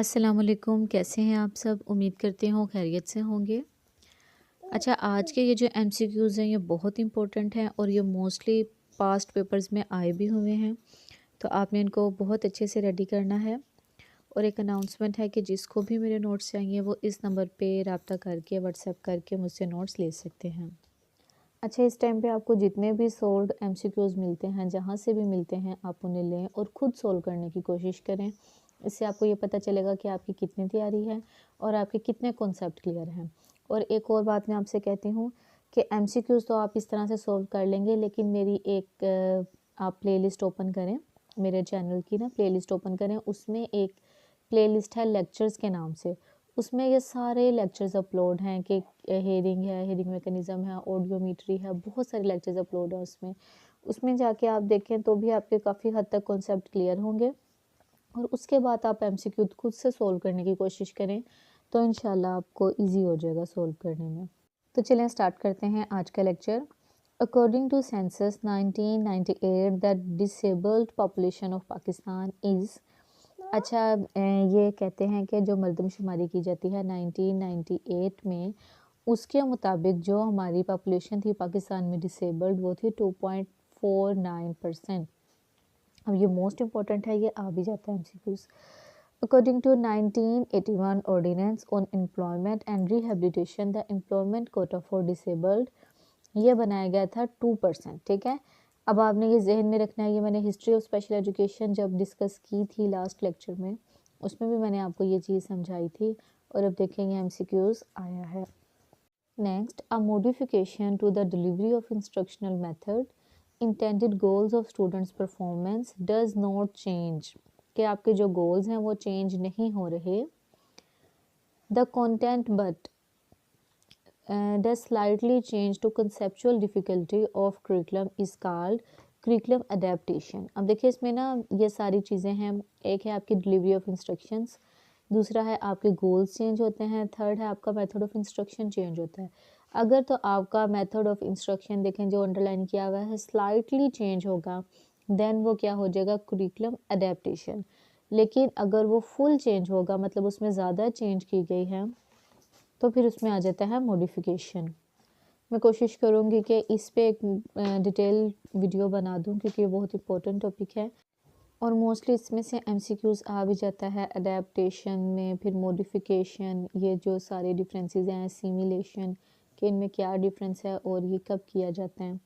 अस्सलामुअलैकुम, कैसे हैं आप सब? उम्मीद करते हो खैरियत से होंगे। अच्छा, आज के ये जो एमसीक्यूज़ हैं ये बहुत इंपॉर्टेंट हैं और ये मोस्टली पास्ट पेपर्स में आए भी हुए हैं, तो आपने इनको बहुत अच्छे से रेडी करना है। और एक अनाउंसमेंट है कि जिसको भी मेरे नोट्स चाहिए वो इस नंबर पे रब्ता करके व्हाट्सएप करके मुझसे नोट्स ले सकते हैं। अच्छा, इस टाइम पे आपको जितने भी सोल्व्ड एमसीक्यूज़ मिलते हैं, जहाँ से भी मिलते हैं, आप उन्हें लें और ख़ुद सोल्व करने की कोशिश करें। इससे आपको ये पता चलेगा कि आपकी कितनी तैयारी है और आपके कितने कॉन्सेप्ट क्लियर हैं। और एक और बात मैं आपसे कहती हूँ कि एमसीक्यूज़ तो आप इस तरह से सोल्व कर लेंगे, लेकिन मेरी एक आप प्लेलिस्ट ओपन करें, मेरे चैनल की ना प्लेलिस्ट ओपन करें, उसमें एक प्लेलिस्ट है लेक्चर्स के नाम से। उसमें ये सारे लेक्चर्स अपलोड हैं कि हेयरिंग है, हेयरिंग मैकेनिज़्म है, ऑडियोमेट्री है, बहुत सारे लेक्चर्स अपलोड हैं उसमें। उसमें जाके आप देखें तो भी आपके काफ़ी हद तक कॉन्सेप्ट क्लियर होंगे और उसके बाद आप एमसीक्यू खुद से सोल्व करने की कोशिश करें, तो इंशाल्लाह आपको ईज़ी हो जाएगा सोल्व करने में। तो चलें स्टार्ट करते हैं आज का lecture. According to census 1998 the disabled population of Pakistan is. अच्छा, ये कहते हैं कि जो मरदमशुमारी की जाती है 1998 में, उसके मुताबिक जो हमारी पॉपुलेशन थी पाकिस्तान में डिसेबल्ड वो थी 2.49%। अब ये मोस्ट इम्पॉर्टेंट है, ये आ भी जाता है MCQs. According to 1981 ordinance on employment and rehabilitation the employment quota for disabled, ये बनाया गया था 2%। ठीक है, अब आपने ये जहन में रखना है। ये मैंने हिस्ट्री ऑफ स्पेशल एजुकेशन जब डिस्कस की थी लास्ट लेक्चर में, उसमें भी मैंने आपको ये चीज़ समझाई थी। और अब देखेंगे एमसीक्यूज़ आया है। Next, a modification to the delivery of instructional method intended goals of students performance does not change, कि आपके जो गोल्स हैं वो चेंज नहीं हो रहे। The content but does slightly change to conceptual difficulty of curriculum is called curriculum adaptation। अब देखिए इसमें ना ये सारी चीज़ें हैं। एक है आपकी डिलीवरी ऑफ इंस्ट्रक्शंस, दूसरा है आपके गोल्स चेंज होते हैं, थर्ड है आपका मेथड ऑफ इंस्ट्रक्शन चेंज होता है। अगर तो आपका मेथड ऑफ इंस्ट्रक्शन देखें जो अंडरलाइन किया हुआ है स्लाइटली चेंज होगा, देन वो क्या हो जाएगा, कुरिकुलम अडेप्टेशन। लेकिन अगर वो फुल चेंज होगा, मतलब उसमें ज़्यादा चेंज की गई है, तो फिर उसमें आ जाता है मॉडिफिकेशन। मैं कोशिश करूँगी कि इस पे एक डिटेल वीडियो बना दूँ, क्योंकि ये बहुत इंपॉर्टेंट टॉपिक है और मोस्टली इसमें से एमसीक्यूज़ आ भी जाता है अडेप्टेशन में, फिर मॉडिफिकेशन, ये जो सारे डिफरेंसेस हैं, सिमुलेशन कि इनमें क्या डिफरेंस है और ये कब किया जाता है।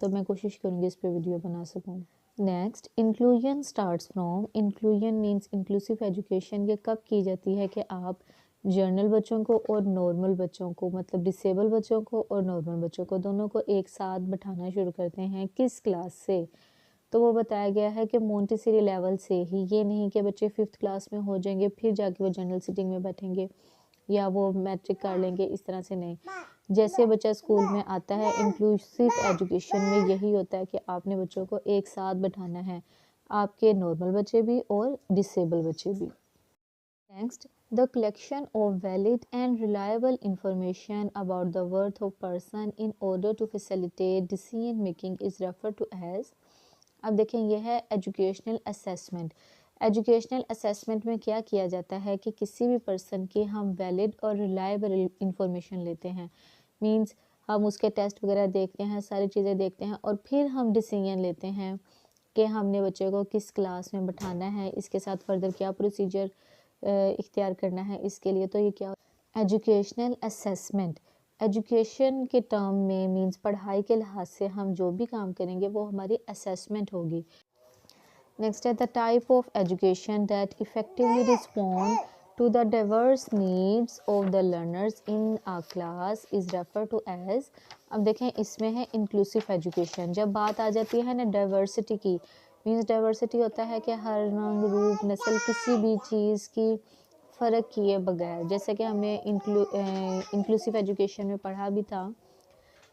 तो मैं कोशिश करूँगी इस पे वीडियो बना सकूँ। Next, inclusion starts from, inclusion means inclusive education. ये कब की जाती है कि आप जर्नल बच्चों को और नॉर्मल बच्चों को, मतलब डिसेबल बच्चों को और नॉर्मल बच्चों को, दोनों को एक साथ बैठाना शुरू करते हैं। किस क्लास से? तो वो बताया गया है कि मोंटेसरी लेवल से ही। ये नहीं कि बच्चे 5th क्लास में हो जाएंगे फिर जाके वो जनरल सीटिंग में बैठेंगे या वो मैट्रिक कर लेंगे, इस तरह से नहीं। जैसे बच्चा स्कूल में आता है, इंक्लूसिव एजुकेशन में यही होता है कि आपने बच्चों को एक साथ बैठाना है, आपके नॉर्मल बच्चे भी और डिसेबल बच्चे भी। Next, the collection of valid and reliable information about the worth of person in order to facilitate decision making is referred to as। अब देखें ये है एजुकेशनल असेसमेंट। एजुकेशनल असेसमेंट में क्या किया जाता है कि किसी भी पर्सन की हम वैलिड और रिलायबल इंफॉर्मेशन लेते हैं। मींस हम उसके टेस्ट वगैरह देखते हैं, सारी चीज़ें देखते हैं और फिर हम डिसीजन लेते हैं कि हमने बच्चे को किस क्लास में बैठाना है, इसके साथ फर्दर क्या प्रोसीजर इख्तियार करना है इसके लिए। तो ये क्या एजुकेशनल असेसमेंट, एजुकेशन के टर्म में मींस पढ़ाई के लिहाज से हम जो भी काम करेंगे वो हमारी असेसमेंट होगी। नेक्स्ट है the type of education that effectively respond to the diverse needs of the learners in a class is refer to as. अब देखें इसमें है इंक्लूसिव एजुकेशन। जब बात आ जाती है ना डाइवर्सिटी की, मीन्स डाइवर्सिटी होता है कि हर रंग रूप नस्ल किसी भी चीज़ की फ़र्क किए बगैर, जैसे कि हमने इंक्लूसिव एजुकेशन में पढ़ा भी था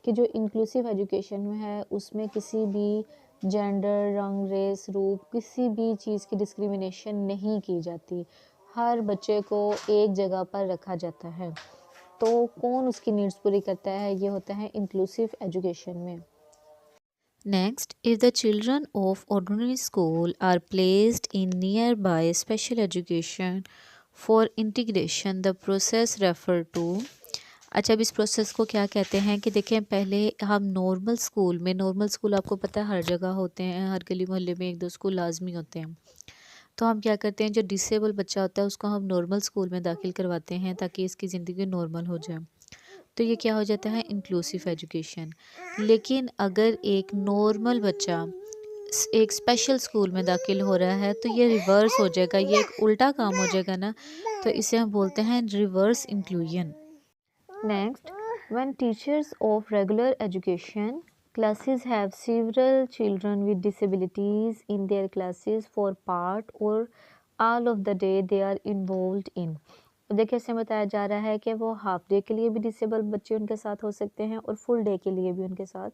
कि जो इंक्लूसिव एजुकेशन में है उसमें किसी भी जेंडर, रंग, रेस, रूप, किसी भी चीज़ की डिस्क्रिमिनेशन नहीं की जाती। हर बच्चे को एक जगह पर रखा जाता है। तो कौन उसकी नीड्स पूरी करता है, ये होता है इंक्लूसिव एजुकेशन में। Next, if the children of ordinary school are placed in nearby special education for integration the process refer to. अच्छा, अब इस प्रोसेस को क्या कहते हैं कि देखें, पहले हम नॉर्मल स्कूल आपको पता है हर जगह होते हैं, हर गली मोहल्ले में एक दो स्कूल लाजमी होते हैं। तो हम क्या करते हैं, जो डिसेबल बच्चा होता है उसको हम नॉर्मल स्कूल में दाखिल करवाते हैं ताकि इसकी ज़िंदगी नॉर्मल हो जाए। तो ये क्या हो जाता है, इंक्लूसिव एजुकेशन। लेकिन अगर एक नॉर्मल बच्चा एक स्पेशल स्कूल में दाखिल हो रहा है तो ये रिवर्स हो जाएगा, ये एक उल्टा काम हो जाएगा ना, तो इसे हम बोलते हैं reverse inclusion. Next, when teachers of regular education classes have several children with disabilities in their classes for part or all of the day they are involved in। देखिए, इसमें बताया जा रहा है कि वो हाफ डे के लिए भी डिसेबल बच्चे उनके साथ हो सकते हैं और फुल डे के लिए भी उनके साथ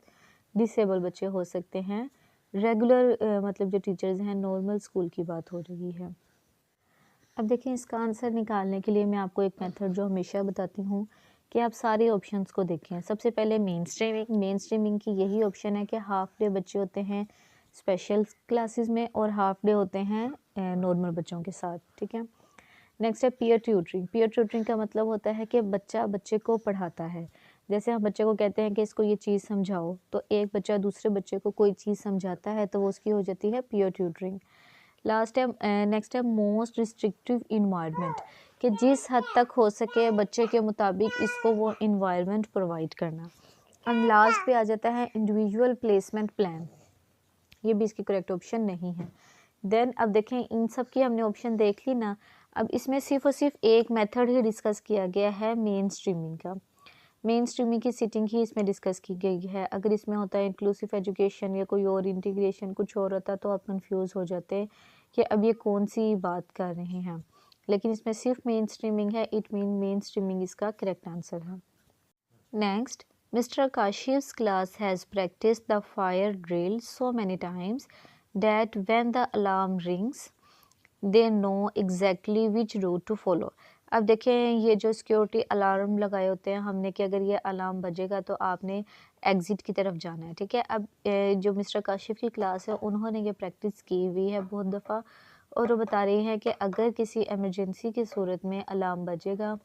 डिसेबल बच्चे हो सकते हैं। रेगुलर मतलब जो टीचर्स हैं, नॉर्मल स्कूल की बात हो रही है। अब देखिए, इसका आंसर निकालने के लिए मैं आपको एक मेथड जो हमेशा बताती हूँ कि आप सारे ऑप्शंस को देखें। सबसे पहले मेन स्ट्रीमिंग की यही ऑप्शन है कि हाफ डे बच्चे होते हैं स्पेशल क्लासेस में और हाफ डे होते हैं नॉर्मल बच्चों के साथ, ठीक है। नेक्स्ट है पीयर ट्यूटरिंग का मतलब होता है कि बच्चा बच्चे को पढ़ाता है। जैसे हम बच्चे को कहते हैं कि इसको ये चीज़ समझाओ, तो एक बच्चा दूसरे बच्चे को कोई चीज़ समझाता है तो वो उसकी हो जाती है पीयर ट्यूटरिंग। लास्ट है नेक्स्ट है मोस्ट रिस्ट्रिक्टिव इन्वायरमेंट, कि जिस हद तक हो सके बच्चे के मुताबिक इसको वो इन्वायरमेंट प्रोवाइड करना। और लास्ट पे आ जाता है इंडिविजुअल प्लेसमेंट प्लान, ये भी इसकी करेक्ट ऑप्शन नहीं है। देन अब देखें, इन सब की हमने ऑप्शन देख ली ना। अब इसमें सिर्फ और सिर्फ एक मेथड ही डिस्कस किया गया है मेन स्ट्रीमिंग का। मेन स्ट्रीमिंग की सीटिंग ही इसमें डिस्कस की गई है। अगर इसमें होता है इंक्लूसिव एजुकेशन या कोई और इंटीग्रेशन कुछ और होता तो आप कंफ्यूज हो जाते कि अब ये कौन सी बात कर रहे हैं, लेकिन इसमें सिर्फ मेन स्ट्रीमिंग है, इट मीन मेन स्ट्रीमिंग इसका करेक्ट आंसर है। Next, mister Kashiv's class has practiced the fire drill so many times that when the alarm rings they know exactly which route to follow। अब देखें, ये जो security alarm लगाए होते हैं हमने कि अगर ये अलार्म बजेगा तो आपने एग्ज़िट की तरफ जाना है, ठीक है। अब जो मिस्टर काशिफ की क्लास है उन्होंने ये प्रैक्टिस की हुई है बहुत दफ़ा, और वो बता रही हैं कि अगर किसी इमरजेंसी की सूरत में अलार्म बजेगा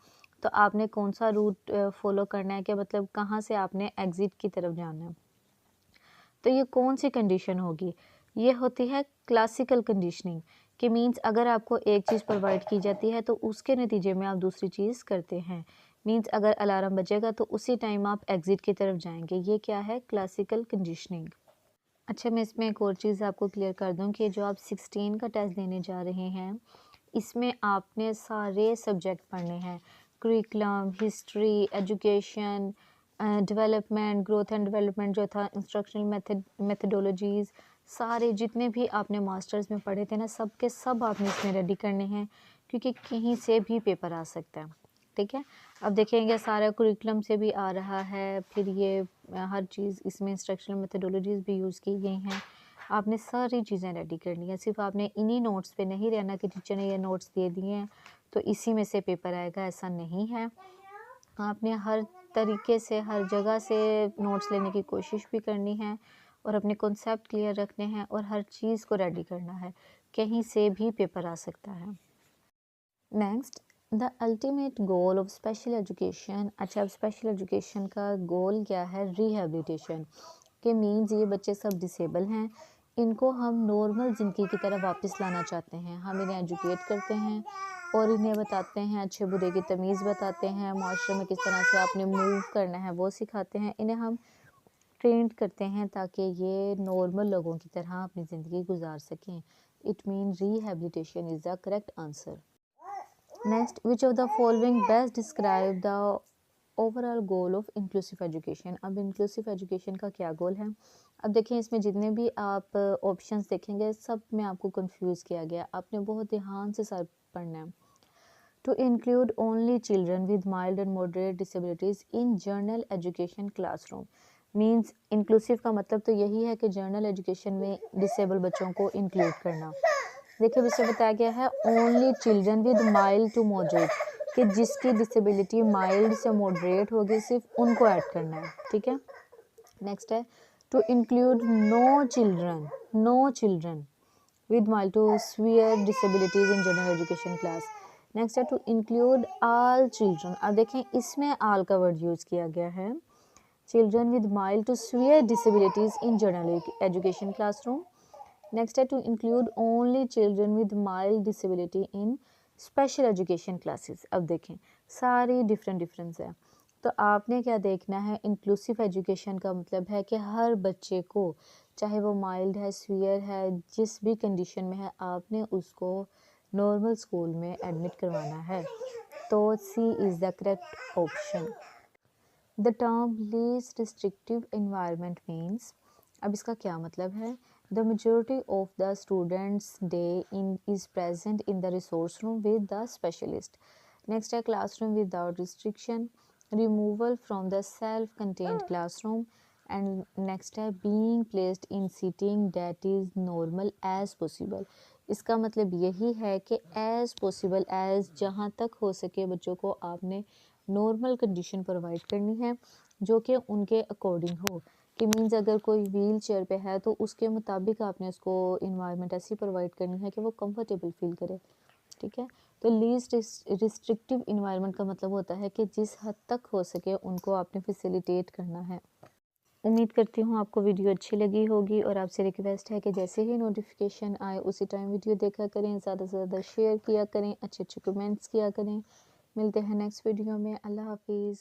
तो आपने कौन सा रूट फॉलो करना है, कि मतलब कहाँ से आपने एग्ज़िट की तरफ जाना है। तो ये कौन सी कंडीशन होगी, ये होती है क्लासिकल कंडीशनिंग, कि मींस अगर आपको एक चीज़ प्रोवाइड की जाती है तो उसके नतीजे में आप दूसरी चीज़ करते हैं। मींस अगर अलार्म बजेगा तो उसी टाइम आप एग्ज़िट की तरफ जाएंगे, ये क्या है, क्लासिकल कंडीशनिंग। अच्छा, मैं इसमें एक और चीज़ आपको क्लियर कर दूं कि जो आप 16 का टेस्ट देने जा रहे हैं इसमें आपने सारे सब्जेक्ट पढ़ने हैं, curriculum, history, education, development, growth and development जो था, इंस्ट्रक्शनल मेथडोलॉजीज़, सारे जितने भी आपने मास्टर्स में पढ़े थे ना, सब के सब आपने इसमें रेडी करने हैं, क्योंकि कहीं से भी पेपर आ सकता है, ठीक है। अब देखेंगे सारा कुरिकुलम से भी आ रहा है, फिर ये हर चीज़ इसमें इंस्ट्रक्शनल मेथडोलॉजीज़ भी यूज़ की गई हैं। आपने सारी चीज़ें रेडी करनी है, सिर्फ आपने इन्हीं नोट्स पे नहीं रहना कि टीचर ने ये नोट्स दे दिए हैं तो इसी में से पेपर आएगा, ऐसा नहीं है। आपने हर तरीके से हर जगह से नोट्स लेने की कोशिश भी करनी है और अपने कॉन्सेप्ट क्लियर रखने हैं और हर चीज़ को रेडी करना है, कहीं से भी पेपर आ सकता है। Next, the ultimate goal of special education. अच्छा, अब स्पेशल एजुकेशन का गोल क्या है, रिहेबिलिटेशन, के मीन्स ये बच्चे सब डिसेबल हैं, इनको हम नॉर्मल ज़िंदगी की तरह वापस लाना चाहते हैं। हम इन्हें एजुकेट करते हैं और इन्हें बताते हैं, अच्छे बुरे की तमीज़ बताते हैं, माशरे में किस तरह से आपने मूव करना है वो सिखाते हैं, इन्हें हम ट्रेंड करते हैं ताकि ये नॉर्मल लोगों की तरह अपनी ज़िंदगी गुजार सकें। It mean rehabilitation is the correct answer. Next, which of the following best describe the overall goal of inclusive education. अब इंक्लूसिव एजुकेशन का क्या गोल है। अब देखें, इसमें जितने भी आप ऑप्शंस देखेंगे सब में आपको कंफ्यूज किया गया, आपने बहुत ध्यान से सब पढ़ना है। To include only children with mild and moderate disabilities in general education classroom. Means inclusive का मतलब तो यही है कि जनरल एजुकेशन में डिसेबल बच्चों को इंक्लूड करना। देखिए, इसमें बताया गया है only children with mild to moderate, कि जिसकी डिसेबिलिटी माइल्ड से मॉडरेट होगी सिर्फ उनको ऐड करना है, ठीक है। नेक्स्ट है to include no children with mild to severe disabilities in general education class. Next है टू इंक्लूड ऑल चिल्ड्रन। अब देखें इसमें ऑल का वर्ड यूज़ किया गया है। Children with mild to severe disabilities in general education classroom. Next है to include only children with mild disability in special education classes. अब देखें सारी डिफरेंस है, तो आपने क्या देखना है, इंक्लूसिव एजुकेशन का मतलब है कि हर बच्चे को, चाहे वो माइल्ड है, सीवियर है, जिस भी कंडीशन में है, आपने उसको नॉर्मल स्कूल में एडमिट करवाना है। तो C is the correct option. The term least restrictive environment means, अब इसका क्या मतलब है, the majority of the students day in is present in the resource room with the specialist. Next है classroom without restriction, removal from the self contained classroom, and next है being placed in seating that is normal as possible. इसका मतलब यही है कि as possible as, जहाँ तक हो सके बच्चों को आपने नॉर्मल कंडीशन प्रोवाइड करनी है जो कि उनके अकॉर्डिंग हो, कि मीन्स अगर कोई व्हील चेयर पे है तो उसके मुताबिक आपने उसको इन्वायरमेंट ऐसी प्रोवाइड करनी है कि वो कंफर्टेबल फील करे। ठीक है, तो लीस्ट रिस्ट्रिक्टिव इन्वायरमेंट का मतलब होता है कि जिस हद तक हो सके उनको आपने फैसिलिटेट करना है। उम्मीद करती हूँ आपको वीडियो अच्छी लगी होगी, और आपसे रिक्वेस्ट है कि जैसे ही नोटिफिकेशन आए उसी टाइम वीडियो देखा करें, ज़्यादा से ज़्यादा शेयर किया करें, अच्छे अच्छे कमेंट्स किया करें। मिलते हैं नेक्स्ट वीडियो में। अल्लाह हाफिज़।